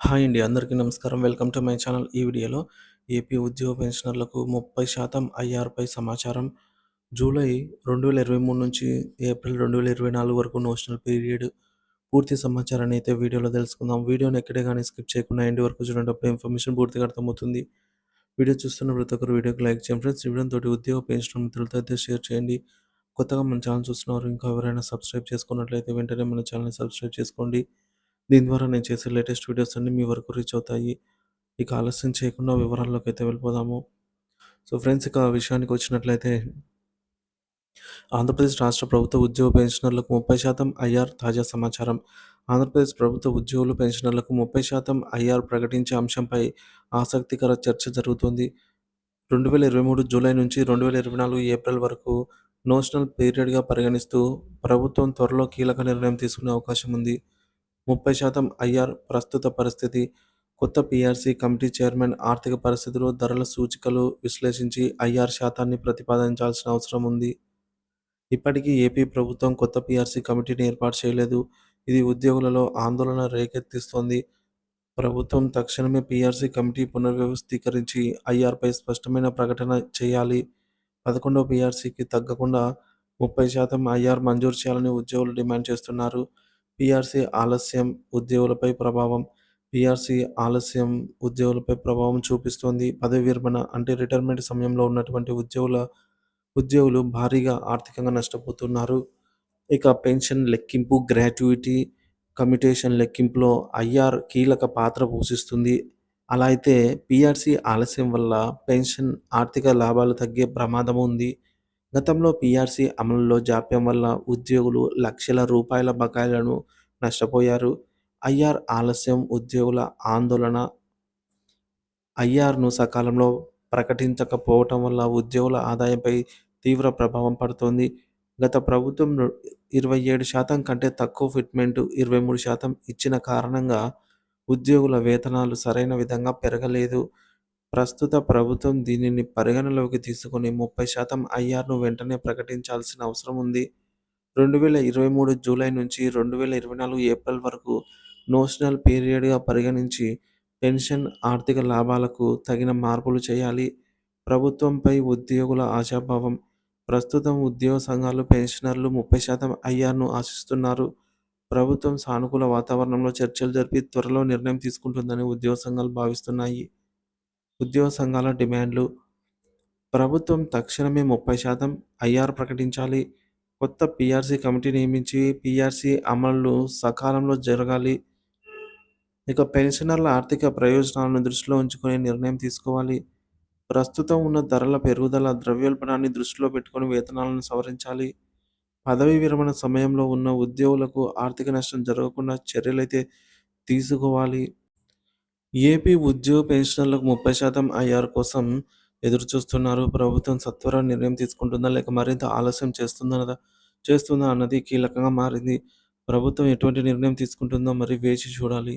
Hi అండి. అందరికీ నమస్కారం. Welcome to my channel. ఈ వీడియోలో ఏపీ ఉద్యోగ పెన్షనర్లకు 30% ఐఆర్‌పై సమాచారం. జూలై 2023 నుంచి ఏప్రిల్ 2024 వరకు నోషనల్ పీరియడ్ పూర్తి సమాచారాన్ని అయితే వీడియోలో తెలుసుకుందాం. వీడియోని ఎక్కడే గాని స్కిప్ చేయకుండా ఎండ్ వరకు చూడండి. అప్పుడు ఇన్ఫర్మేషన్ పూర్తిగా అర్థమవుతుంది. వీడియో చూస్తున్న ప్రతి ఒక్కరు వీడియోకి లైక్ చేయండి ఫ్రెండ్స్. ఈ వీడియోతోటి ఉద్యోగ పెన్షనర్ మిత్రులతో అయితే షేర్ చేయండి. కొత్తగా మన ఛానల్ చూస్తున్నవారు ఇంకా ఎవరైనా సబ్స్క్రైబ్ చేసుకున్నట్లయితే వెంటనే మన ఛానల్‌ని సబ్స్క్రైబ్ చేసుకోండి. దీని ద్వారా నేను చేసే లేటెస్ట్ వీడియోస్ అన్నీ మీ వరకు రీచ్ అవుతాయి. ఇక ఆలస్యం చేయకుండా వివరాల్లోకైతే వెళ్ళిపోదాము. సో ఫ్రెండ్స్, ఇక విషయానికి వచ్చినట్లయితే ఆంధ్రప్రదేశ్ రాష్ట్ర ప్రభుత్వ ఉద్యోగ పెన్షనర్లకు 30% ఐఆర్ తాజా సమాచారం. ఆంధ్రప్రదేశ్ ప్రభుత్వ ఉద్యోగులు పెన్షనర్లకు 30% ఐఆర్ ప్రకటించే అంశంపై ఆసక్తికర చర్చ జరుగుతోంది. 2023 జూలై నుంచి 2024 ఏప్రిల్ వరకు నోషనల్ పీరియడ్‌గా పరిగణిస్తూ ప్రభుత్వం త్వరలో కీలక నిర్ణయం తీసుకునే అవకాశం ఉంది. 30% ఐఆర్ ప్రస్తుత పరిస్థితి. కొత్త పీఆర్సీ కమిటీ చైర్మన్ ఆర్థిక పరిస్థితులు, ధరల సూచికలు విశ్లేషించి ఐఆర్ శాతాన్ని ప్రతిపాదించాల్సిన అవసరం ఉంది. ఇప్పటికీ ఏపీ ప్రభుత్వం కొత్త పీఆర్సీ కమిటీని ఏర్పాటు చేయలేదు. ఇది ఉద్యోగులలో ఆందోళన రేకెత్తిస్తోంది. ప్రభుత్వం తక్షణమే పీఆర్సీ కమిటీ పునర్వ్యవస్థీకరించి ఐఆర్‌పై స్పష్టమైన ప్రకటన చేయాలి. 11వ పీఆర్సీకి తగ్గకుండా 30% ఐఆర్ మంజూరు చేయాలని ఉద్యోగులు డిమాండ్ చేస్తున్నారు. పీఆర్సీ ఆలస్యం ఉద్యోగులపై ప్రభావం. పీఆర్సీ ఆలస్యం ఉద్యోగులపై ప్రభావం చూపిస్తోంది. పదవీ విరమణ అంటే రిటైర్మెంట్ సమయంలో ఉన్నటువంటి ఉద్యోగులు భారీగా ఆర్థికంగా నష్టపోతున్నారు. ఇక పెన్షన్ లెక్కింపు, గ్రాట్యుటీ, కమ్యుటేషన్ లెక్కింపులో ఐఆర్ కీలక పాత్ర పోషిస్తుంది. అలా అయితే పీఆర్సీ ఆలస్యం వల్ల పెన్షన్ ఆర్థిక లాభాలు తగ్గే ప్రమాదం ఉంది. గతంలో పీఆర్సీ అమలులో జాప్యం వల్ల ఉద్యోగులు లక్షల రూపాయల బకాయిలను నష్టపోయారు. ఐఆర్ ఆలస్యం ఉద్యోగుల ఆందోళన. ఐఆర్‌ను సకాలంలో ప్రకటించకపోవటం వల్ల ఉద్యోగుల ఆదాయంపై తీవ్ర ప్రభావం పడుతోంది. గత ప్రభుత్వం 27% కంటే తక్కువ ఫిట్మెంట్, 23% ఇచ్చిన కారణంగా ఉద్యోగుల వేతనాలు సరైన విధంగా పెరగలేదు. ప్రస్తుత ప్రభుత్వం దీనిని పరిగణనలోకి తీసుకొని 30% ఐఆర్‌ను వెంటనే ప్రకటించాల్సిన అవసరం ఉంది. 2023 జూలై నుంచి 2024 ఏప్రిల్ వరకు నోషనల్ పీరియడ్‌గా పరిగణించి పెన్షన్ ఆర్థిక లాభాలకు తగిన మార్పులు చేయాలి. ప్రభుత్వంపై ఉద్యోగుల ఆశాభావం. ప్రస్తుతం ఉద్యోగ సంఘాలు పెన్షనర్లు 30% ఐఆర్‌ను ఆశిస్తున్నారు. ప్రభుత్వం సానుకూల వాతావరణంలో చర్చలు జరిపి త్వరలో నిర్ణయం తీసుకుంటుందని ఉద్యోగ సంఘాలు భావిస్తున్నాయి. ఉద్యోగ సంఘాల డిమాండ్లు. ప్రభుత్వం తక్షణమే 30% ఐఆర్ ప్రకటించాలి. కొత్త పీఆర్సీ కమిటీ నియమించి పీఆర్సీ అమలు సకాలంలో జరగాలి. ఇక పెన్షనర్ల ఆర్థిక ప్రయోజనాలను దృష్టిలో ఉంచుకొని నిర్ణయం తీసుకోవాలి. ప్రస్తుతం ఉన్న ధరల పెరుగుదల, ద్రవ్యోల్బణాన్ని దృష్టిలో పెట్టుకొని వేతనాలను సవరించాలి. పదవీ విరమణ సమయంలో ఉన్న ఉద్యోగులకు ఆర్థిక నష్టం జరగకుండా చర్యలైతే తీసుకోవాలి. ఏపీ ఉద్యోగ పెన్షనర్లకు 30% ఐఆర్ కోసం ఎదురుచూస్తున్నారు. ప్రభుత్వం సత్వర నిర్ణయం తీసుకుంటుందా లేక మరింత ఆలస్యం చేస్తుందా అన్నది కీలకంగా మారింది. ప్రభుత్వం ఎటువంటి నిర్ణయం తీసుకుంటుందో మరి వేచి చూడాలి.